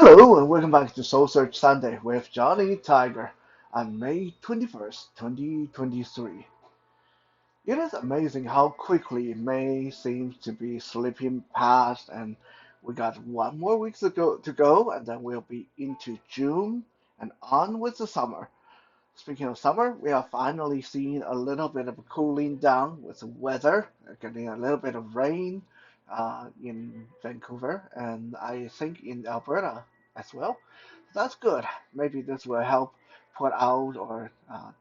Hello and welcome back to Soul Search Sunday with Johnny Tiger on May 21st, 2023. It is amazing how quickly May seems to be slipping past, and we got one more week to go, and then we'll be into June and on with the summer. Speaking of summer, we are finally seeing a little bit of a cooling down with the weather, getting a little bit of rain in Vancouver, and I think in Alberta as well. That's good. Maybe this will help put out or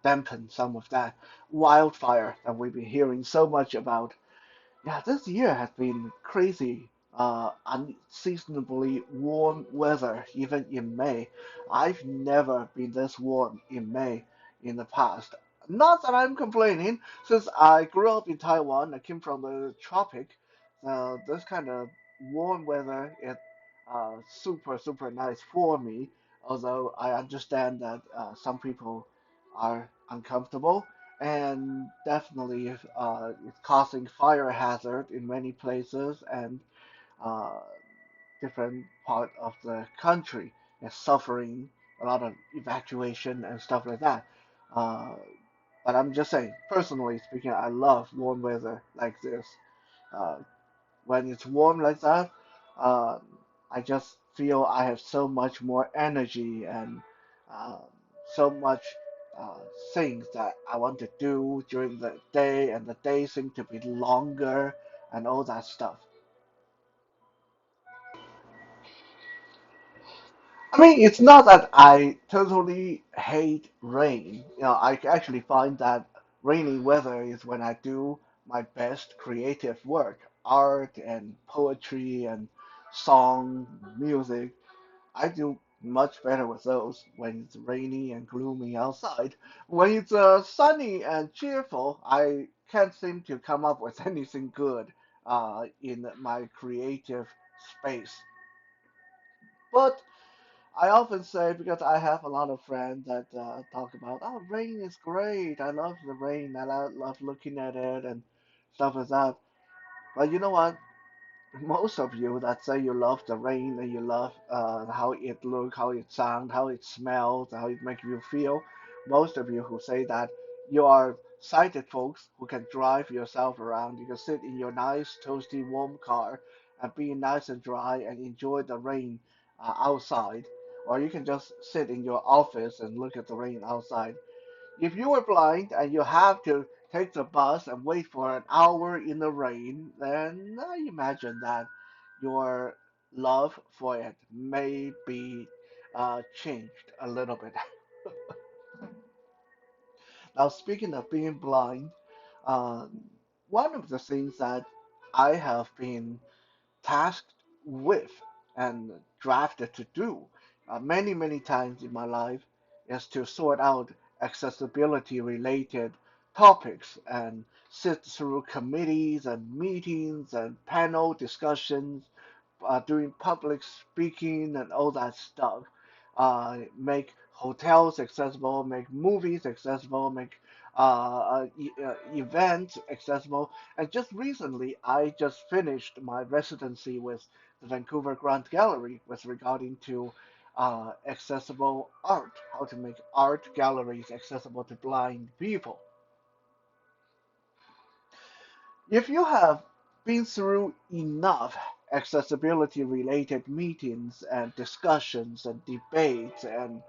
dampen some of that wildfire that we've been hearing so much about. Yeah, this year has been crazy, unseasonably warm weather, even in May. I've never been this warm in May in the past. Not that I'm complaining, since I grew up in Taiwan, I came from the tropic. This kind of warm weather is super nice for me. Although I understand that some people are uncomfortable and definitely it's causing fire hazard in many places and uh, different part of the country is suffering a lot of evacuation and stuff like that. Uh, but I'm just saying, personally speaking, I love warm weather like this. Uh, when it's warm like that, uh, I just feel I have so much more energy and uh, so much uh, things that I want to do during the day, and the days seem to be longer and all that stuff. I mean, it's not that I totally hate rain. I actually find that rainy weather is when I do my best creative work, art and poetry and song, music. I do much better with those when it's rainy and gloomy outside. When it's sunny and cheerful, I can't seem to come up with anything good in my creative space. But I often say, because I have a lot of friends that talk about, oh, rain is great. I love the rain. I love looking at it and stuff like that. But you know what? Most of you that say you love the rain and you love how it look, how it sound, how it smells, how it makes you feel, most of you who say that you are sighted folks who can drive yourself around. You can sit in your nice, toasty, warm car and be nice and dry and enjoy the rain outside. Or you can just sit in your office and look at the rain outside. If you were blind and you have to take the bus and wait for an hour in the rain, then I imagine that your love for it may be changed a little bit. Now, speaking of being blind, um, one of the things that I have been tasked with and drafted to do many times in my life is to sort out accessibility related topics and sit through committees and meetings and panel discussions, doing public speaking and all that stuff. Make hotels accessible, make movies accessible, make events accessible. And just recently, I just finished my residency with the Vancouver Grant Gallery with regarding to accessible art, how to make art galleries accessible to blind people. If you have been through enough accessibility related meetings and discussions and debates and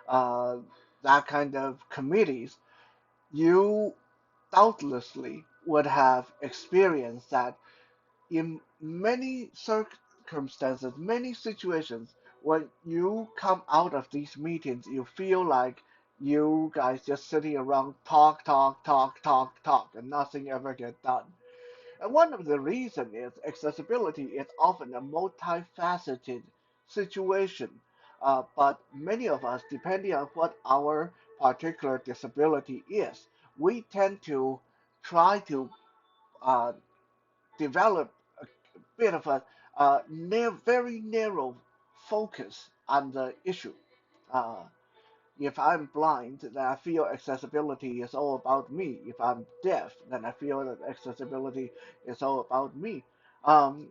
uh, that kind of committees, you doubtlessly would have experienced that in many circumstances, many situations, when you come out of these meetings, you feel like you guys just sitting around talk, and nothing ever get done. And one of the reasons is accessibility is often a multifaceted situation. But many of us, depending on what our particular disability is, we tend to try to uh, develop a bit of a very narrow focus on the issue. Uh, if I'm blind, then I feel accessibility is all about me. If I'm deaf, then I feel that accessibility is all about me. Um,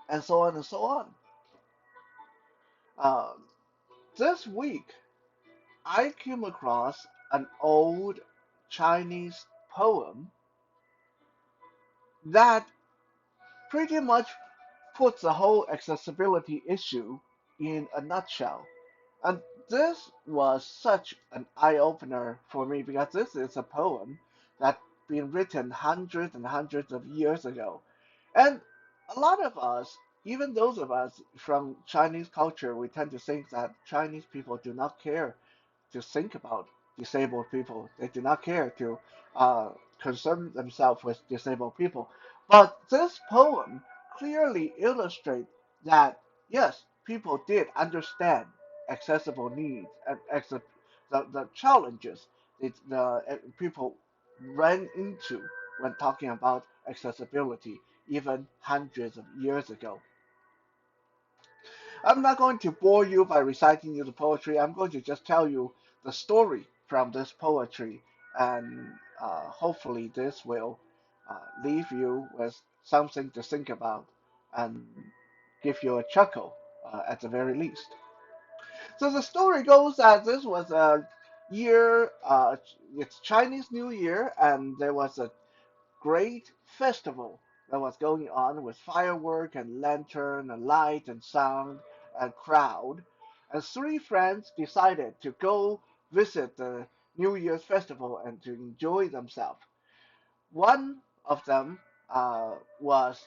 and so on and so on. Uh, this week, I came across an old Chinese poem that pretty much puts the whole accessibility issue in a nutshell. And this was such an eye opener for me because this is a poem that been written hundreds and hundreds of years ago. And a lot of us, even those of us from Chinese culture, we tend to think that Chinese people do not care to think about disabled people. They do not care to concern themselves with disabled people. But this poem clearly illustrates that yes, people did understand accessible needs and the challenges that the people ran into when talking about accessibility even hundreds of years ago. I'm not going to bore you by reciting you the poetry. I'm going to just tell you the story from this poetry, and hopefully this will leave you with something to think about and give you a chuckle at the very least. So the story goes that this was a year, it's Chinese New Year, and there was a great festival that was going on with firework and lantern and light and sound and crowd. And three friends decided to go visit the New Year's festival and to enjoy themselves. One of them was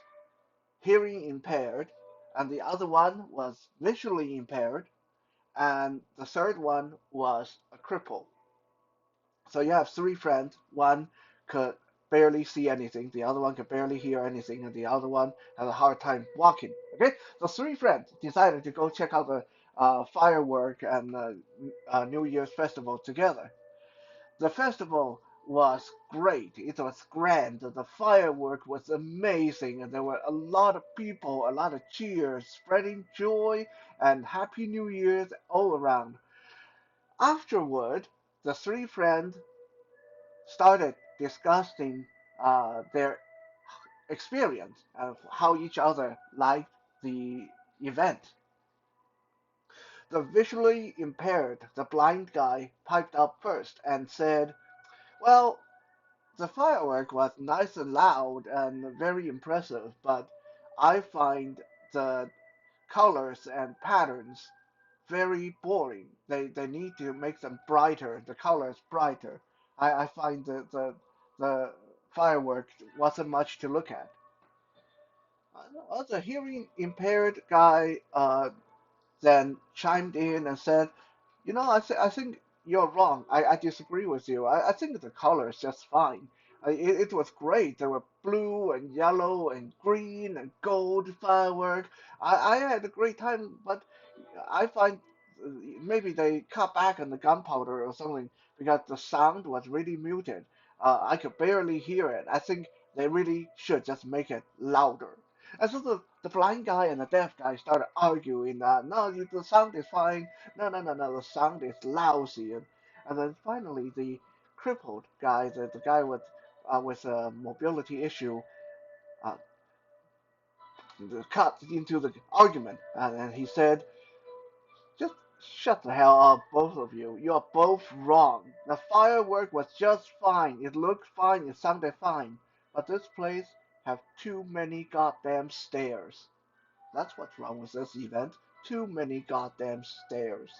hearing impaired, and the other one was visually impaired, and the third one was a cripple. So you have three friends. One could barely see anything, the other one could barely hear anything, and the other one had a hard time walking. Okay, so three friends decided to go check out the firework and New Year's festival together. The festival was great. It was grand. The firework was amazing, and there were a lot of people, a lot of cheers, spreading joy and Happy New Year's all around. Afterward, the three friends started discussing their experience of how each other liked the event. The visually impaired, the blind guy, piped up first and said, well, the firework was nice and loud and very impressive, but I find the colors and patterns very boring. They need to make them brighter, the colors brighter. I find the fireworks wasn't much to look at. The hearing impaired guy then chimed in and said, you know, I think you're wrong. I disagree with you. I think the color is just fine. It was great. There were blue and yellow and green and gold firework. I had a great time, but I find maybe they cut back on the gunpowder or something because the sound was really muted. I could barely hear it. I think they really should just make it louder. And so the blind guy and the deaf guy started arguing that no, the sound is fine. No, the sound is lousy. And then finally, the crippled guy, the guy with a mobility issue, uh, cut into the argument, and he said, "Just shut the hell up, both of you. You are both wrong. The firework was just fine. It looked fine. It sounded fine. But this place have too many goddamn stairs. That's what's wrong with this event. Too many goddamn stairs."